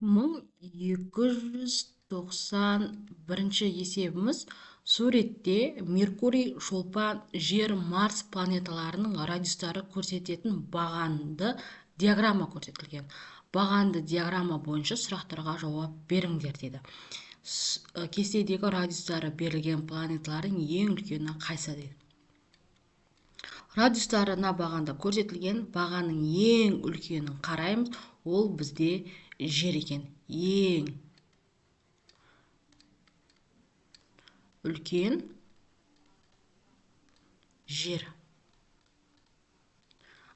1291 есебіміз суретте Меркурий, Шолпан, Жер, Марс планеталарының радиустары көрсететін бағанды диаграмма көрсетілген. Бағанды диаграмма бойынша сұрақтарға жауап беріңдер дейді. Кестедегі радиустары берілген планеталардың ең үлкені қайсы дейді. Радиустарына бағанда көрсетілген бағаның ең үлкенін қараймыз, ол бізде Жер екен. Ең үлкен Жер.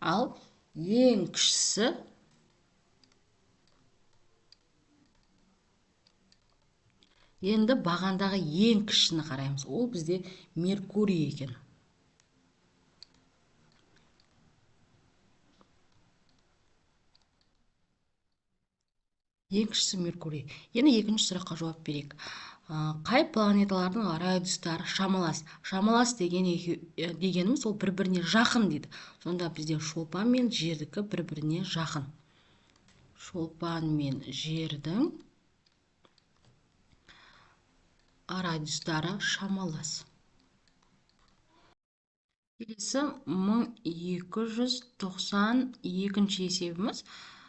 Ал ең кішісі енді бағандағы ең кішісіне қараймыз. Ол бізде Меркурий екен. Ең кішісі Меркурий. Енді екінші сұраққа жауап берейік. Қай планеталардың радиустары шамалас? Шамалас дегеніміз ол бір-біріне жақын дейді. Сонда бізде Шолпан мен Жердікі бір-біріне жақын. Шолпан мен Жердің радиустары шамалас. Келесі 1292 есебіміз.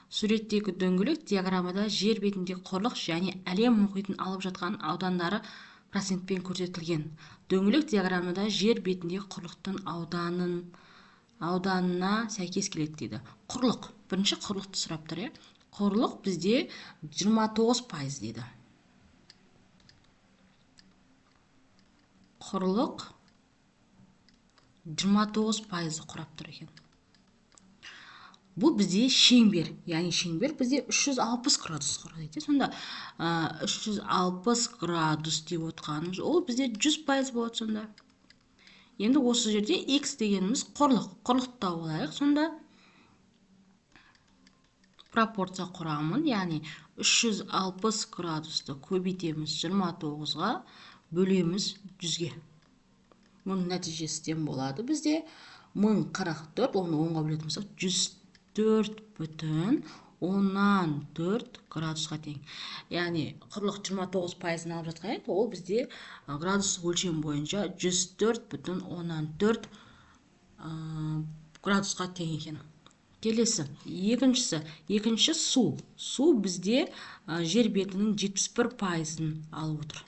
Суреттегі дөңгелек диаграммада жер бетінде құрлық және әлем мұхитын алып жатқан аудандары процентпен көрсетілген. Дөңгелек диаграммада жер бетінде құрлықтың ауданына сәйкес келеді дейді. Құрлық. Бірінші құрлықты сұрап тұр, е? Құрлық бізде 29% дейді. Құрлық 29% құрап тұр екен. Бұл бізде шеңбер, яғни шеңбер бізде 360 градус құрайды. Сонда 360 градус деп отқанымыз, ол бізде 100% болады сонда. Енді осы жерде x дегеніміз құрлықты тауып алайық. Сонда пропорция құрамын, яғни 360 градусты көбейтеміз 29-ға, бөлеміз 100-ге. Оның нәтижесінен болады бізде 1044, оны 10-ға бөлетін болсақ 104,4 градусқа тең. Яғни құрлық 29%-ын алып жатқан, ол бізде градустық өлшем бойынша 104,4 градусқа тең екен. Келесі, екінші су. Су бізде жер бетінің 71%-ын алып отыр.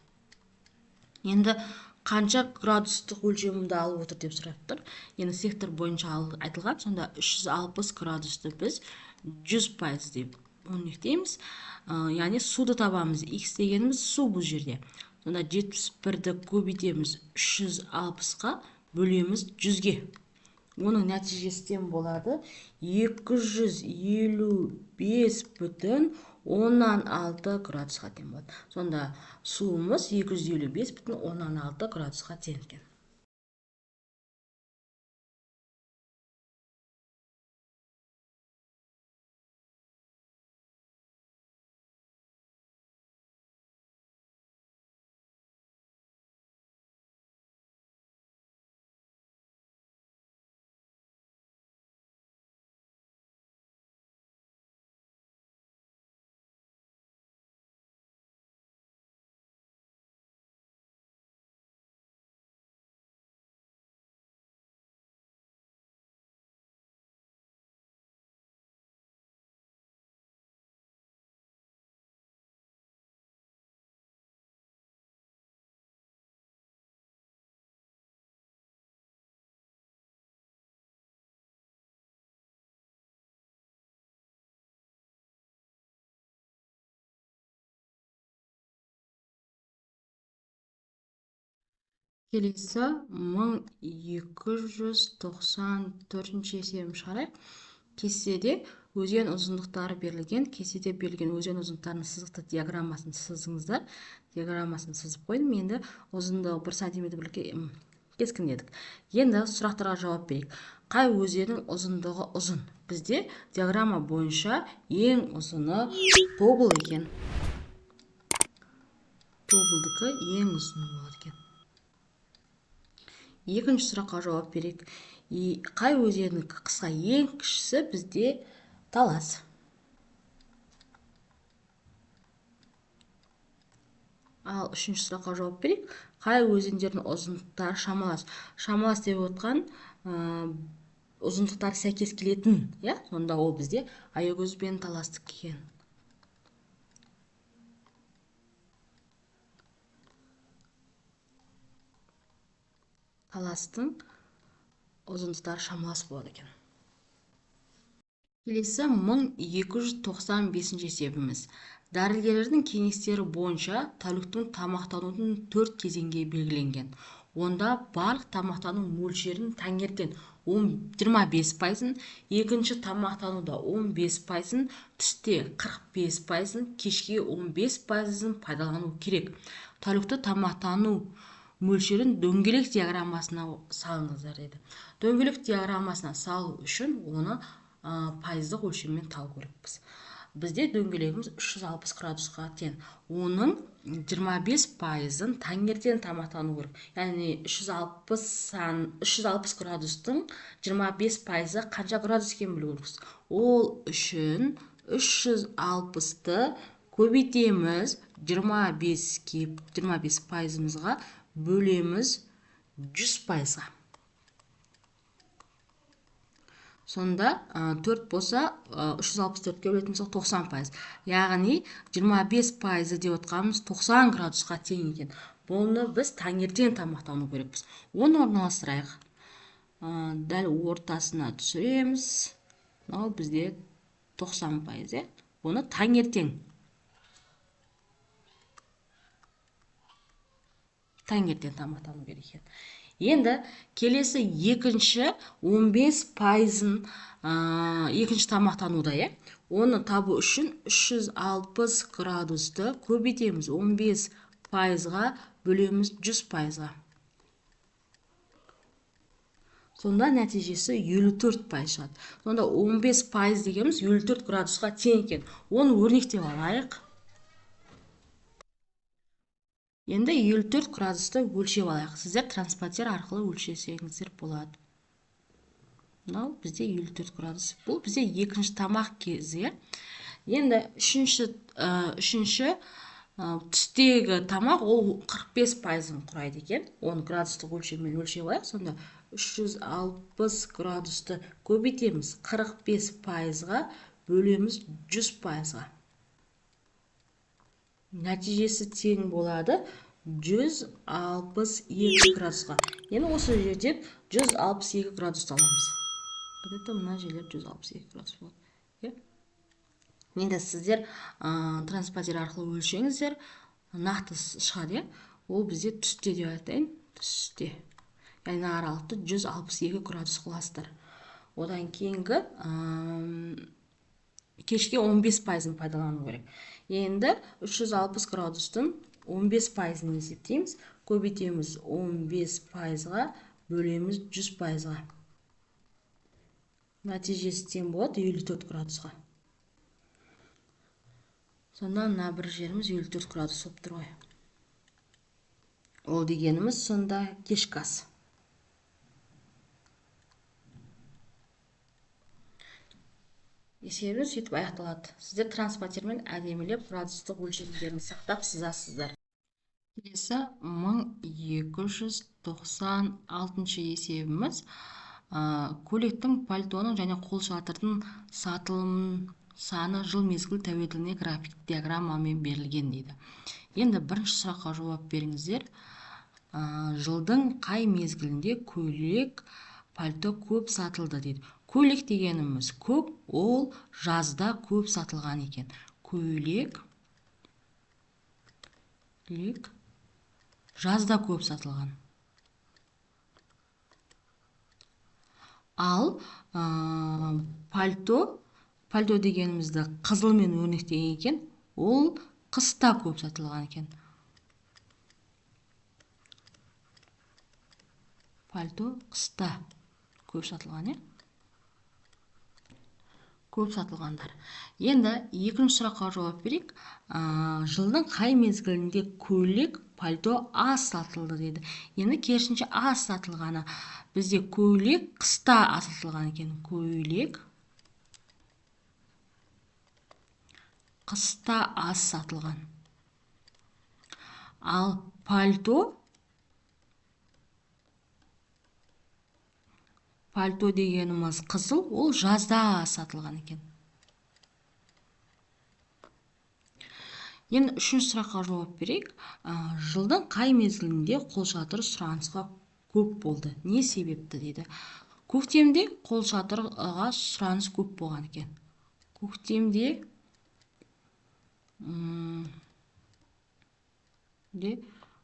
Енді қанша градустық өлшемді алып отыр деп сұрап тұр. Енді сектор бойынша айтылған, сонда 360 градусты біз 100% деп өрнектейміз. Яғни суды табамыз. X дегеніміз су бұл жерде. Сонда 71-ді көбейтеміз 360-ға, бөлеміз 100-ге. Оның нәтижесінен болады 255,6 градусқа тең болады. Сонда суымыз 255,6 градусқа тең екен. Келесі 1294 есебін шығарайық. Кестеде өзен ұзындықтары берілген. Кестеде берілген өзен ұзындықтарының сызықты диаграммасын сызыңыздар. Диаграммасын сызып қойдым. Енді ұзындығы 1 см кескіндедік. Енді сұрақтарға жауап берейік. Қай өзеннің ұзындығы ұзын? Бізде диаграмма бойынша ең ұзыны Тобыл екен. Тобылдікі ең ұзыны болады екен. Екінші сұраққа жауап берейік. Қай өзеннің қысқа, ең кішісі бізде Талас. Ал үшінші сұраққа жауап берейік. Қай өзендердің ұзындықтары шамалас? Шамалас деп отқан ұзындықтары сәйкес келетін, иә? Сонда ол бізде Аягөз бен Таластық екен. Таластың ұзындықтары шамалас болады екен. Келесі 1295 есебіміз. Дәрігерлердің кеңестері бойынша тәуліктің тамақтанудың 4 кезеңге белгіленген. Онда барлық тамақтану мөлшерін таңертең 25%, екінші тамақтануда 15%, түсте 45%, кешке 15% пайдалану керек. Тәулікті тамақтану мөлшерін дөңгелек диаграммасына салыңыздар деді. Дөңгелек диаграммасына салу үшін оны пайыздық өлшеммен табу керекпіз. Бізде дөңгелегіміз 360 градусқа тең. Оның 25%-ын таңертең тамақтану керек. Яғни 360 градустың 25%-ы қанша градус екенін білу керекпіз. Ол үшін 360-ты көбейтеміз 25%-ға бөлеміз 100%-ға. Сонда 4 болса 364-ке бөлетін болсақ 90%. Яғни 25% деп отқанымыз 90 градусқа тең екен. Бұны біз таңертең тамақтану керекпіз. Оны орналастырайық. Дәл ортасына түсіреміз. Мынау бізде 90%. Бұны таңертең тамақтану керек екен. Енді келесі екінші 15%-ын екінші тамақтануда, оны табу үшін 360 градусты көбейтеміз 15%-ға бөлеміз 100%-ға. Сонда нәтижесі 54% шығады. Сонда 15% дегеніміз 54 градусқа тең екен. Оны өрнектеп алайық. Енді 54 градусты өлшеп алайық. Сіздер транспортер арқылы өлшесеңіздер болады. Мынау бізде 54 градус. Бұл бізде екінші тамақ кезі. Енді үшінші түстегі тамақ ол 45%-ын құрайды екен. Оны градустық өлшеммен өлшеп алайық. Сонда 360 градусты көбейтеміз 45%-ға бөлеміз 100%-ға. Нәтижесі тең болады 162 градусқа. Енді осы жерден 162 градусты аламыз. Где-то мына жерлер 162 градус болады. Енді сіздер транспортер арқылы өлшеңіздер, нақты шығады. Ол бізде түсте деп айтайын. Түсте. Яғни аралықты 162 градус қыласыздар. Одан кейінгі кешке 15%-ын пайдалану керек. Енді 360 градустың 15%-ын есептейміз. Көбейтеміз 15%-ға бөлеміз 100%-ға. Нәтижесі тең болады 54 градусқа. Сонда мына бір жеріміз 54 градус болып тұр ғой. Ол дегеніміз сонда кешкі ас. Есебіңіз сөйтіп аяқталады. Сіздер транспортермен әдемілеп градустық өлшемдерін сақтап сызасыздар. Келесі 1296 есебіміз. Көйлектің, пальтоның және қолшатырдың сатылым саны жыл мезгіл тәуелділігіне график диаграммамен берілген дейді. Енді бірінші сұраққа жауап беріңіздер. Жылдың қай мезгілінде көйлек, пальто көп сатылды дейді. Көйлек дегеніміз көп, ол жазда көп сатылған екен. Көйлек жазда көп сатылған. Ал пальто дегенімізді қызылмен өрнектеген екен, ол қыста көп сатылған екен. Пальто қыста көп сатылған, көп сатылғандар. Енді екінші сұраққа жауап берейік. Жылдың қай мезгілінде көйлек, пальто аз сатылды дейді. Енді керісінше аз сатылғаны. Бізде көйлек қыста аз сатылған екен. Көйлек қыста аз сатылған. Ал пальто дегеніміз қызыл, ол жазда сатылған екен. Енді үшінші сұраққа жауап берейік. Жылдың қай мезгілінде қолшатыр сұранысқа көп болды? Не себепті дейді. Көктемде қолшатырға сұраныс көп болған екен. Көктемде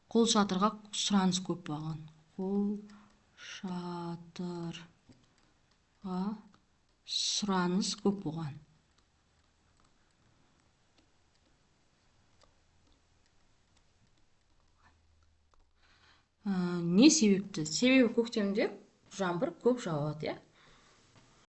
қолшатырға сұраныс көп болған. Қолшатырға сұраныс көп болған. Не себепті? Себебі көктемде жаңбыр көп жауады,